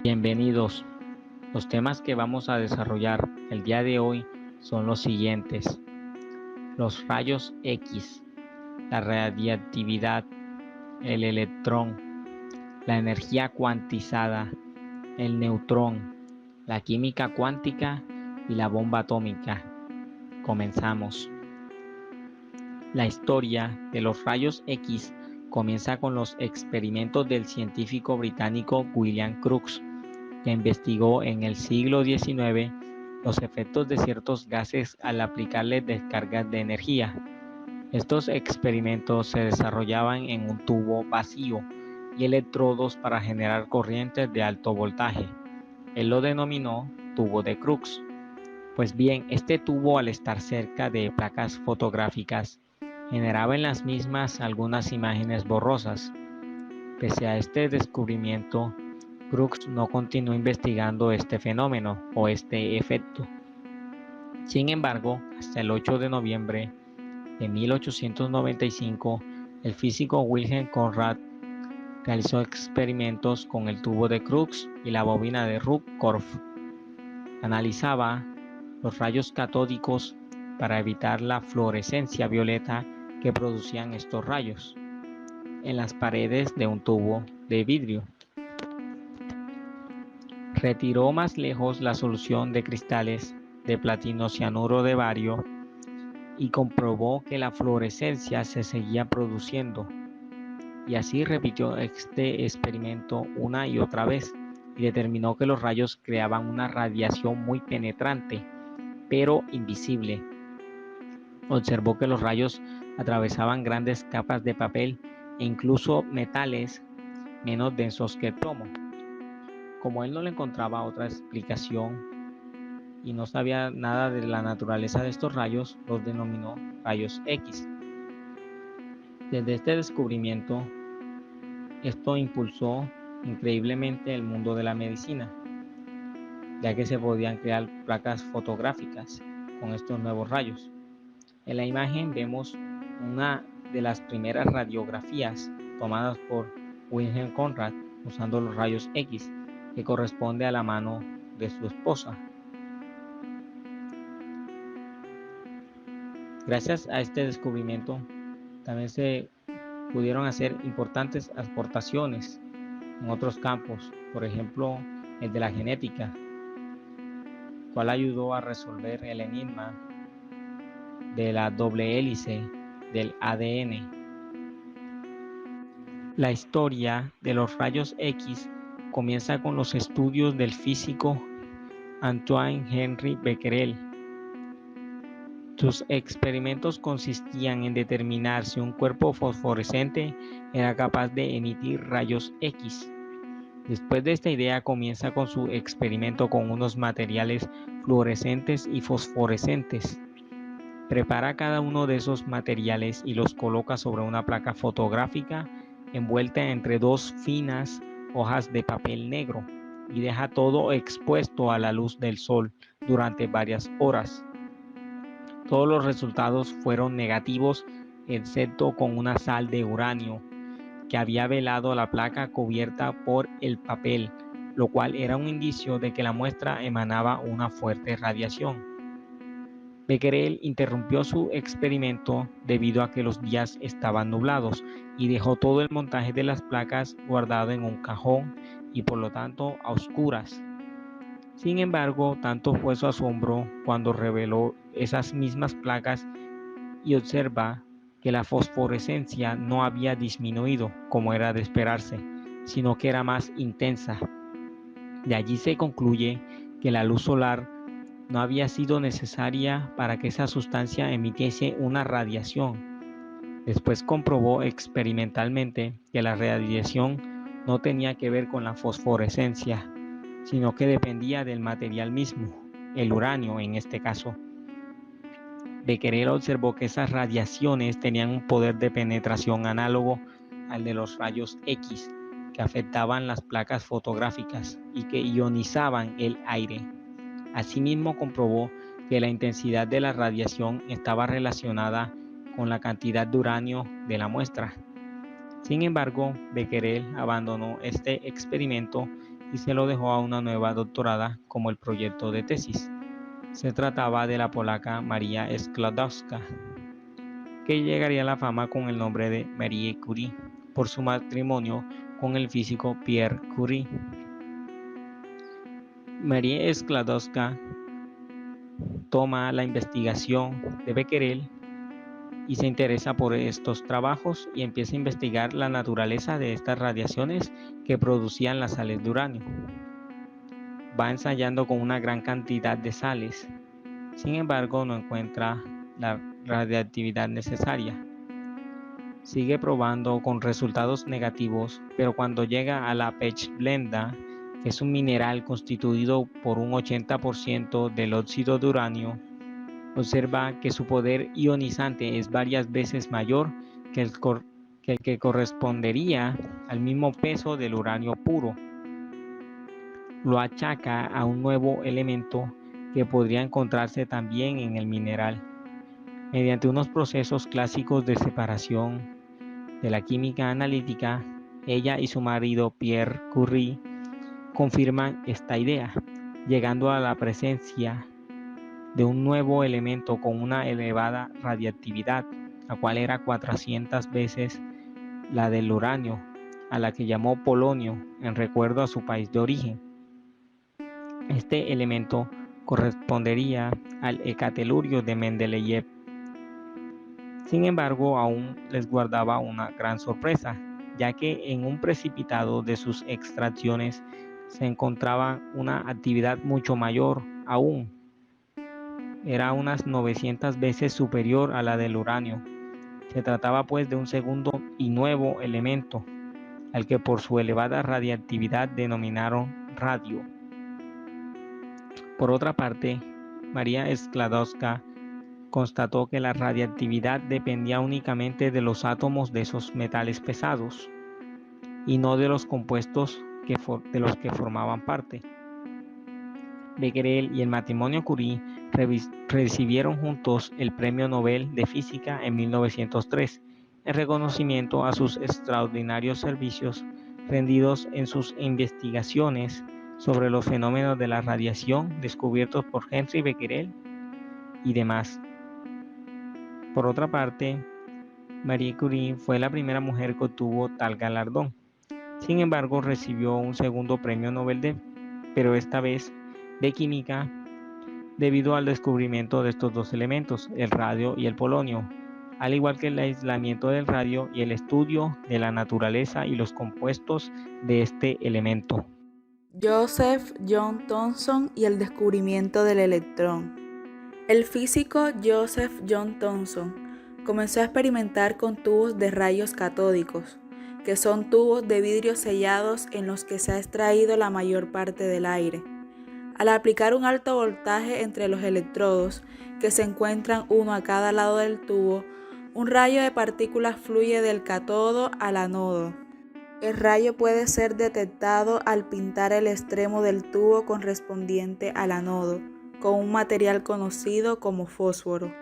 Bienvenidos. Los temas que vamos a desarrollar el día de hoy son los siguientes: los rayos X, la radiactividad, el electrón, la energía cuantizada, el neutrón, la química cuántica y la bomba atómica. Comenzamos. La historia de los rayos X comienza con los experimentos del científico británico William Crookes, que investigó en el siglo XIX los efectos de ciertos gases al aplicarles descargas de energía. Estos experimentos se desarrollaban en un tubo vacío y electrodos para generar corrientes de alto voltaje. Él lo denominó tubo de Crookes. Pues bien, este tubo, al estar cerca de placas fotográficas, generaba en las mismas algunas imágenes borrosas. Pese a este descubrimiento, Crookes no continuó investigando este fenómeno o este efecto. Sin embargo, hasta el 8 de noviembre de 1895, el físico Wilhelm Conrad realizó experimentos con el tubo de Crookes y la bobina de Ruhmkorff. Analizaba los rayos catódicos para evitar la fluorescencia violeta que producían estos rayos en las paredes de un tubo de vidrio. Retiró más lejos la solución de cristales de platino cianuro de bario y comprobó que la fluorescencia se seguía produciendo. Y así repitió este experimento una y otra vez y determinó que los rayos creaban una radiación muy penetrante, pero invisible. Observó que los rayos atravesaban grandes capas de papel e incluso metales menos densos que el plomo. Como él no le encontraba otra explicación y no sabía nada de la naturaleza de estos rayos, los denominó rayos X. Desde este descubrimiento, esto impulsó increíblemente el mundo de la medicina, ya que se podían crear placas fotográficas con estos nuevos rayos. En la imagen vemos una de las primeras radiografías tomadas por Wilhelm Conrad usando los rayos X, que corresponde a la mano de su esposa. Gracias a este descubrimiento, también se pudieron hacer importantes aportaciones en otros campos, por ejemplo, el de la genética, cual ayudó a resolver el enigma de la doble hélice del ADN. La historia de los rayos X comienza con los estudios del físico Antoine Henri Becquerel. Sus experimentos consistían en determinar si un cuerpo fosforescente era capaz de emitir rayos X. Después de esta idea comienza con su experimento con unos materiales fluorescentes y fosforescentes. Prepara cada uno de esos materiales y los coloca sobre una placa fotográfica envuelta entre dos finas hojas de papel negro y deja todo expuesto a la luz del sol durante varias horas. Todos los resultados fueron negativos, excepto con una sal de uranio que había velado la placa cubierta por el papel, lo cual era un indicio de que la muestra emanaba una fuerte radiación. Becquerel interrumpió su experimento debido a que los días estaban nublados y dejó todo el montaje de las placas guardado en un cajón y por lo tanto a oscuras. Sin embargo, tanto fue su asombro cuando reveló esas mismas placas y observa que la fosforescencia no había disminuido como era de esperarse, sino que era más intensa. De allí se concluye que la luz solar no había sido necesaria para que esa sustancia emitiese una radiación. Después comprobó experimentalmente que la radiación no tenía que ver con la fosforescencia, sino que dependía del material mismo, el uranio en este caso. Becquerel observó que esas radiaciones tenían un poder de penetración análogo al de los rayos X, que afectaban las placas fotográficas y que ionizaban el aire. Asimismo, comprobó que la intensidad de la radiación estaba relacionada con la cantidad de uranio de la muestra. Sin embargo, Becquerel abandonó este experimento y se lo dejó a una nueva doctorada como el proyecto de tesis. Se trataba de la polaca Maria Skłodowska, que llegaría a la fama con el nombre de Marie Curie por su matrimonio con el físico Pierre Curie. Marie Skłodowska toma la investigación de Becquerel y se interesa por estos trabajos y empieza a investigar la naturaleza de estas radiaciones que producían las sales de uranio. Va ensayando con una gran cantidad de sales, sin embargo no encuentra la radiactividad necesaria. Sigue probando con resultados negativos, pero cuando llega a la pechblenda, que es un mineral constituido por un 80% del óxido de uranio, observa que su poder ionizante es varias veces mayor que el que correspondería al mismo peso del uranio puro. Lo achaca a un nuevo elemento que podría encontrarse también en el mineral. Mediante unos procesos clásicos de separación de la química analítica, ella y su marido Pierre Curie confirman esta idea, llegando a la presencia de un nuevo elemento con una elevada radiactividad, la cual era 400 veces la del uranio, a la que llamó polonio en recuerdo a su país de origen. Este elemento correspondería al hecatelurio de Mendeleev. Sin embargo, aún les guardaba una gran sorpresa, ya que en un precipitado de sus extracciones se encontraba una actividad mucho mayor aún. Era unas 900 veces superior a la del uranio. Se trataba pues de un segundo y nuevo elemento, al que por su elevada radiactividad denominaron radio. Por otra parte, Maria Skłodowska constató que la radiactividad dependía únicamente de los átomos de esos metales pesados y no de los compuestos de los que formaban parte. Becquerel y el matrimonio Curie recibieron juntos el Premio Nobel de Física en 1903 en reconocimiento a sus extraordinarios servicios rendidos en sus investigaciones sobre los fenómenos de la radiación descubiertos por Henri Becquerel y demás. Por otra parte, Marie Curie fue la primera mujer que obtuvo tal galardón. Sin embargo, recibió un segundo Premio Nobel pero esta vez de química, debido al descubrimiento de estos dos elementos, el radio y el polonio, al igual que el aislamiento del radio y el estudio de la naturaleza y los compuestos de este elemento. Joseph John Thomson y el descubrimiento del electrón. El físico Joseph John Thomson comenzó a experimentar con tubos de rayos catódicos, que son tubos de vidrio sellados en los que se ha extraído la mayor parte del aire. Al aplicar un alto voltaje entre los electrodos, que se encuentran uno a cada lado del tubo, un rayo de partículas fluye del cátodo al ánodo. El rayo puede ser detectado al pintar el extremo del tubo correspondiente al ánodo con un material conocido como fósforo.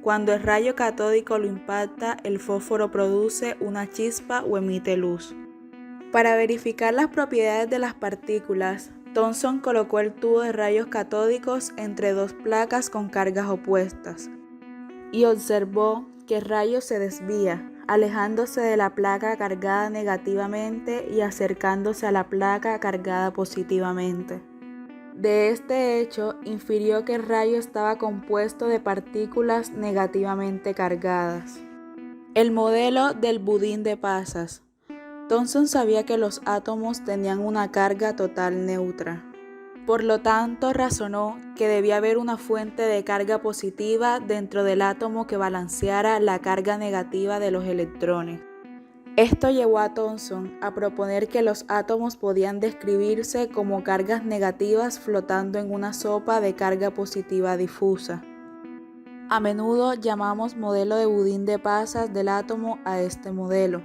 Cuando el rayo catódico lo impacta, el fósforo produce una chispa o emite luz. Para verificar las propiedades de las partículas, Thomson colocó el tubo de rayos catódicos entre dos placas con cargas opuestas y observó que el rayo se desvía, alejándose de la placa cargada negativamente y acercándose a la placa cargada positivamente. De este hecho, infirió que el rayo estaba compuesto de partículas negativamente cargadas. El modelo del budín de pasas. Thomson sabía que los átomos tenían una carga total neutra. Por lo tanto, razonó que debía haber una fuente de carga positiva dentro del átomo que balanceara la carga negativa de los electrones. Esto llevó a Thomson a proponer que los átomos podían describirse como cargas negativas flotando en una sopa de carga positiva difusa. A menudo llamamos modelo de budín de pasas del átomo a este modelo,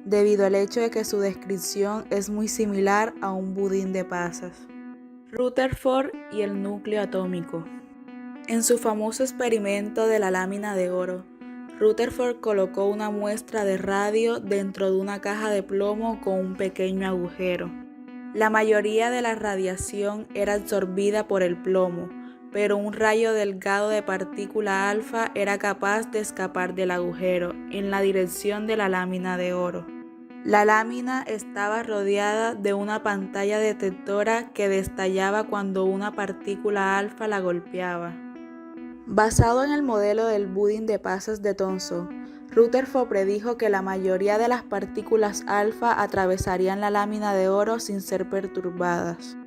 debido al hecho de que su descripción es muy similar a un budín de pasas. Rutherford y el núcleo atómico. En su famoso experimento de la lámina de oro, Rutherford colocó una muestra de radio dentro de una caja de plomo con un pequeño agujero. La mayoría de la radiación era absorbida por el plomo, pero un rayo delgado de partícula alfa era capaz de escapar del agujero en la dirección de la lámina de oro. La lámina estaba rodeada de una pantalla detectora que destallaba cuando una partícula alfa la golpeaba. Basado en el modelo del budín de pasas de Thomson, Rutherford predijo que la mayoría de las partículas alfa atravesarían la lámina de oro sin ser perturbadas.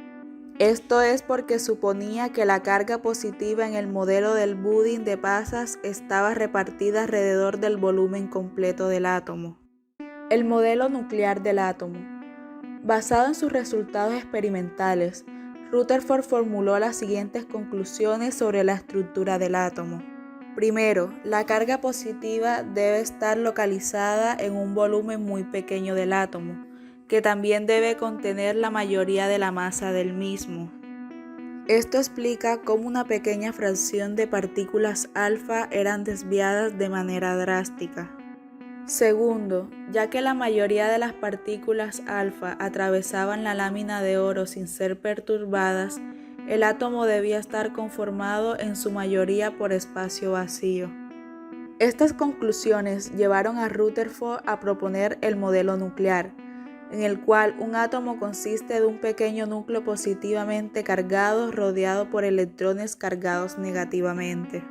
Esto es porque suponía que la carga positiva en el modelo del budín de pasas estaba repartida alrededor del volumen completo del átomo. El modelo nuclear del átomo. Basado en sus resultados experimentales, Rutherford formuló las siguientes conclusiones sobre la estructura del átomo. Primero, la carga positiva debe estar localizada en un volumen muy pequeño del átomo, que también debe contener la mayoría de la masa del mismo. Esto explica cómo una pequeña fracción de partículas alfa eran desviadas de manera drástica. Segundo, ya que la mayoría de las partículas alfa atravesaban la lámina de oro sin ser perturbadas, el átomo debía estar conformado en su mayoría por espacio vacío. Estas conclusiones llevaron a Rutherford a proponer el modelo nuclear, en el cual un átomo consiste de un pequeño núcleo positivamente cargado rodeado por electrones cargados negativamente.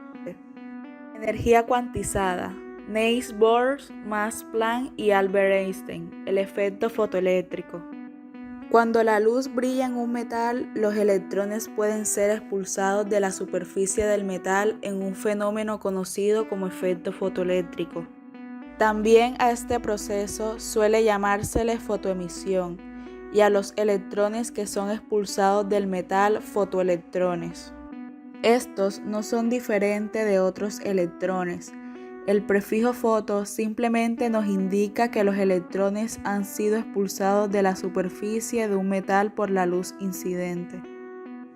Energía cuantizada. Niels Bohr, Max Planck y Albert Einstein. El efecto fotoeléctrico. Cuando la luz brilla en un metal, los electrones pueden ser expulsados de la superficie del metal en un fenómeno conocido como efecto fotoeléctrico. También a este proceso suele llamársele fotoemisión y a los electrones que son expulsados del metal fotoelectrones. Estos no son diferentes de otros electrones. El prefijo foto simplemente nos indica que los electrones han sido expulsados de la superficie de un metal por la luz incidente.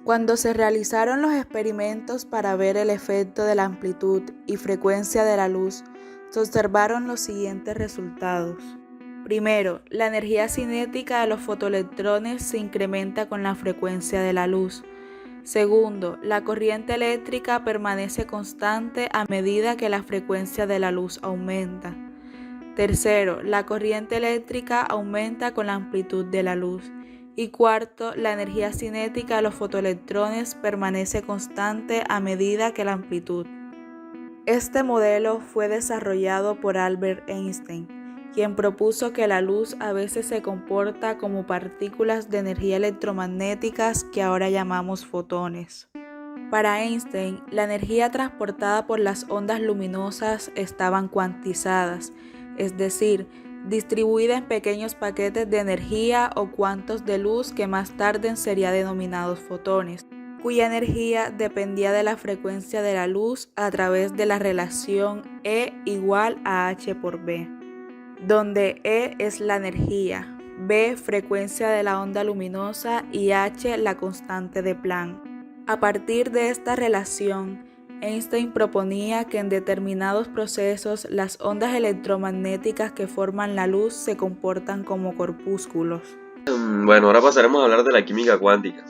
Cuando se realizaron los experimentos para ver el efecto de la amplitud y frecuencia de la luz, se observaron los siguientes resultados. Primero, la energía cinética de los fotoelectrones se incrementa con la frecuencia de la luz. Segundo, la corriente eléctrica permanece constante a medida que la frecuencia de la luz aumenta. Tercero, la corriente eléctrica aumenta con la amplitud de la luz. Y cuarto, la energía cinética de los fotoelectrones permanece constante a medida que la amplitud. Este modelo fue desarrollado por Albert Einstein, quien propuso que la luz a veces se comporta como partículas de energía electromagnéticas que ahora llamamos fotones. Para Einstein, la energía transportada por las ondas luminosas estaban cuantizadas, es decir, distribuida en pequeños paquetes de energía o cuantos de luz que más tarde serían denominados fotones, cuya energía dependía de la frecuencia de la luz a través de la relación E igual a h por b, donde E es la energía, B frecuencia de la onda luminosa y h la constante de Planck. A partir de esta relación, Einstein proponía que en determinados procesos las ondas electromagnéticas que forman la luz se comportan como corpúsculos. Bueno, ahora pasaremos a hablar de la química cuántica.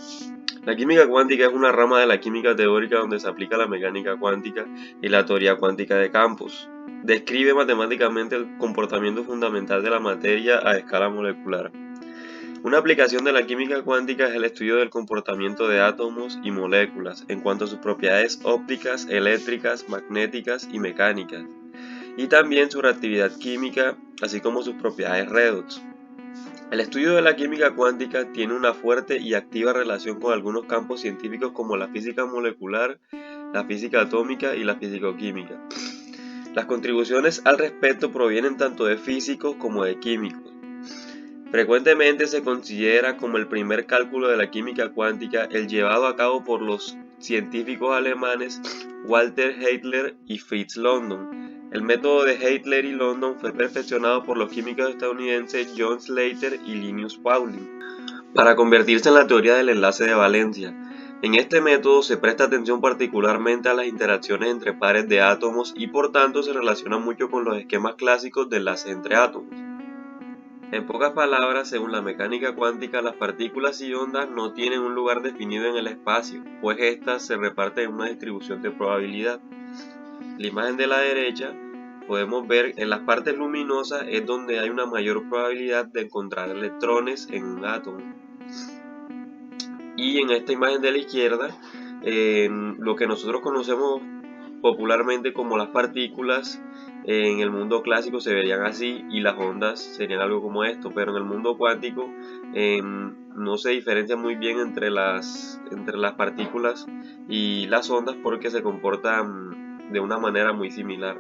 La química cuántica es una rama de la química teórica donde se aplica la mecánica cuántica y la teoría cuántica de campos. Describe matemáticamente el comportamiento fundamental de la materia a escala molecular. Una aplicación de la química cuántica es el estudio del comportamiento de átomos y moléculas en cuanto a sus propiedades ópticas, eléctricas, magnéticas y mecánicas, y también su reactividad química, así como sus propiedades redox. El estudio de la química cuántica tiene una fuerte y activa relación con algunos campos científicos como la física molecular, la física atómica y la fisicoquímica. Las contribuciones al respecto provienen tanto de físicos como de químicos. Frecuentemente se considera como el primer cálculo de la química cuántica el llevado a cabo por los científicos alemanes Walter Heitler y Fritz London. El método de Heitler y London fue perfeccionado por los químicos estadounidenses John Slater y Linus Pauling para convertirse en la teoría del enlace de valencia. En este método se presta atención particularmente a las interacciones entre pares de átomos y por tanto se relaciona mucho con los esquemas clásicos de enlace entre átomos. En pocas palabras, según la mecánica cuántica, las partículas y ondas no tienen un lugar definido en el espacio, pues éstas se reparten en una distribución de probabilidad. La imagen de la derecha podemos ver en las partes luminosas es donde hay una mayor probabilidad de encontrar electrones en un átomo. Y en esta imagen de la izquierda, lo que nosotros conocemos popularmente como las partículas, en el mundo clásico se verían así y las ondas serían algo como esto, pero en el mundo cuántico no se diferencia muy bien entre las partículas y las ondas porque se comportan de una manera muy similar.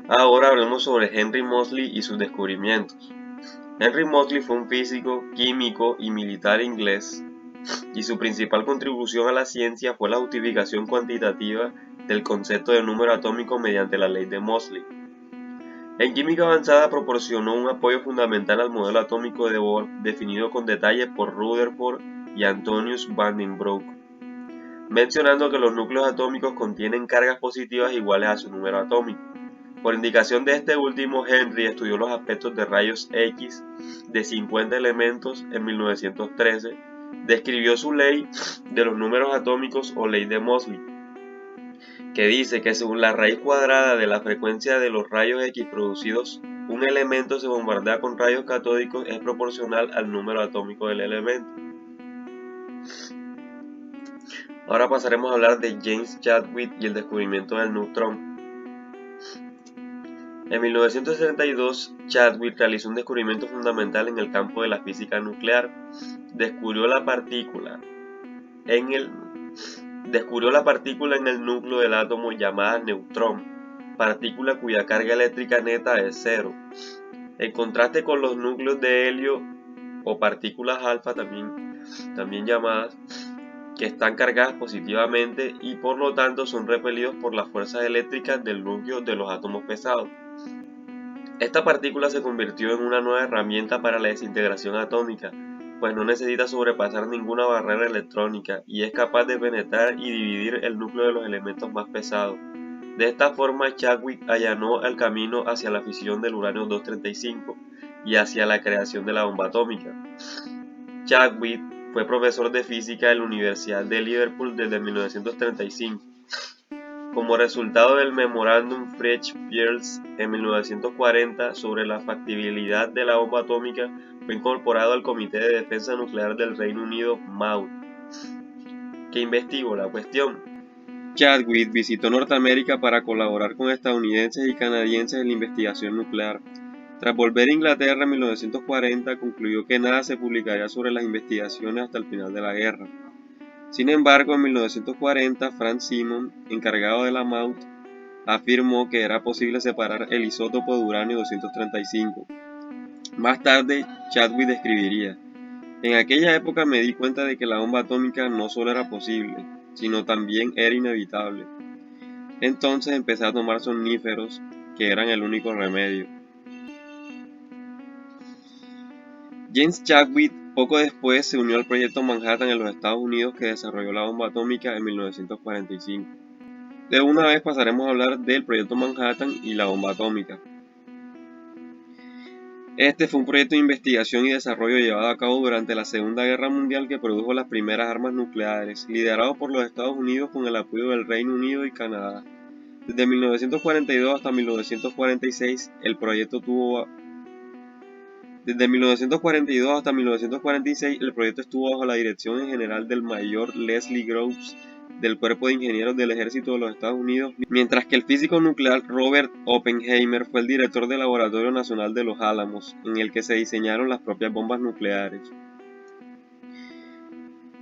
Ahora hablemos sobre Henry Moseley y sus descubrimientos. Henry Moseley fue un físico, químico y militar inglés, y su principal contribución a la ciencia fue la justificación cuantitativa del concepto de número atómico mediante la ley de Moseley. En química avanzada proporcionó un apoyo fundamental al modelo atómico de Bohr, definido con detalle por Rutherford y Antonius van den Broek, mencionando que los núcleos atómicos contienen cargas positivas iguales a su número atómico. Por indicación de este último, Henry estudió los aspectos de rayos X de 50 elementos en 1913, describió su ley de los números atómicos o ley de Moseley, que dice que según la raíz cuadrada de la frecuencia de los rayos X producidos, un elemento se bombardea con rayos catódicos es proporcional al número atómico del elemento. Ahora pasaremos a hablar de James Chadwick y el descubrimiento del neutrón. En 1972, Chadwick realizó un descubrimiento fundamental en el campo de la física nuclear. Descubrió la partícula en el núcleo del átomo llamada neutrón, partícula cuya carga eléctrica neta es cero. En contraste con los núcleos de helio o partículas alfa también llamadas, que están cargadas positivamente y por lo tanto son repelidos por las fuerzas eléctricas del núcleo de los átomos pesados. Esta partícula se convirtió en una nueva herramienta para la desintegración atómica, pues no necesita sobrepasar ninguna barrera electrónica y es capaz de penetrar y dividir el núcleo de los elementos más pesados. De esta forma, Chadwick allanó el camino hacia la fisión del uranio 235 y hacia la creación de la bomba atómica. Chadwick fue profesor de física en la Universidad de Liverpool desde 1935. Como resultado del Memorándum Frege-Peierls en 1940 sobre la factibilidad de la bomba atómica, fue incorporado al Comité de Defensa Nuclear del Reino Unido, MAUD, que investigó la cuestión. Chadwick visitó Norteamérica para colaborar con estadounidenses y canadienses en la investigación nuclear. Tras volver a Inglaterra en 1940, concluyó que nada se publicaría sobre las investigaciones hasta el final de la guerra. Sin embargo, en 1940, Franz Simon, encargado de la MAUD, afirmó que era posible separar el isótopo de uranio 235. Más tarde, Chadwick escribiría: "En aquella época me di cuenta de que la bomba atómica no solo era posible, sino también era inevitable. Entonces empecé a tomar somníferos, que eran el único remedio". James Chadwick poco después se unió al Proyecto Manhattan en los Estados Unidos, que desarrolló la bomba atómica en 1945. De una vez pasaremos a hablar del Proyecto Manhattan y la bomba atómica. Este fue un proyecto de investigación y desarrollo llevado a cabo durante la Segunda Guerra Mundial que produjo las primeras armas nucleares, liderado por los Estados Unidos con el apoyo del Reino Unido y Canadá. Desde 1942 hasta 1946, el proyecto estuvo bajo la dirección en general del mayor Leslie Groves del Cuerpo de Ingenieros del Ejército de los Estados Unidos, mientras que el físico nuclear Robert Oppenheimer fue el director del Laboratorio Nacional de Los Álamos, en el que se diseñaron las propias bombas nucleares.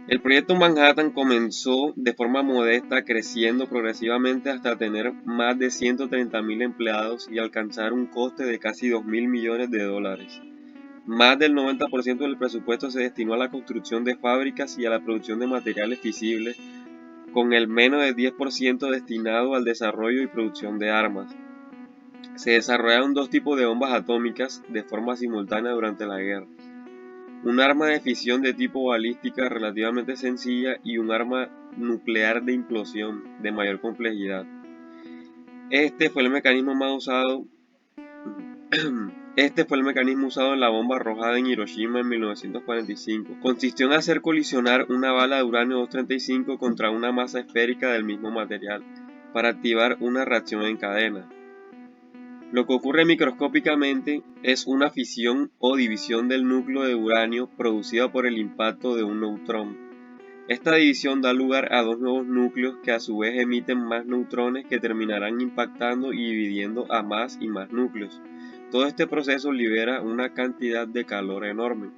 El proyecto Manhattan comenzó de forma modesta, creciendo progresivamente hasta tener más de 130.000 empleados y alcanzar un coste de casi $2.000 millones. Más del 90% del presupuesto se destinó a la construcción de fábricas y a la producción de materiales fisibles, con el menos del 10% destinado al desarrollo y producción de armas. Se desarrollaron dos tipos de bombas atómicas de forma simultánea durante la guerra: un arma de fisión de tipo balística relativamente sencilla y un arma nuclear de implosión de mayor complejidad. Este fue el mecanismo más usado Este fue el mecanismo usado en la bomba arrojada en Hiroshima en 1945. Consistió en hacer colisionar una bala de uranio 235 contra una masa esférica del mismo material, para activar una reacción en cadena. Lo que ocurre microscópicamente es una fisión o división del núcleo de uranio producida por el impacto de un neutrón. Esta división da lugar a dos nuevos núcleos que a su vez emiten más neutrones que terminarán impactando y dividiendo a más y más núcleos. Todo este proceso libera una cantidad de calor enorme.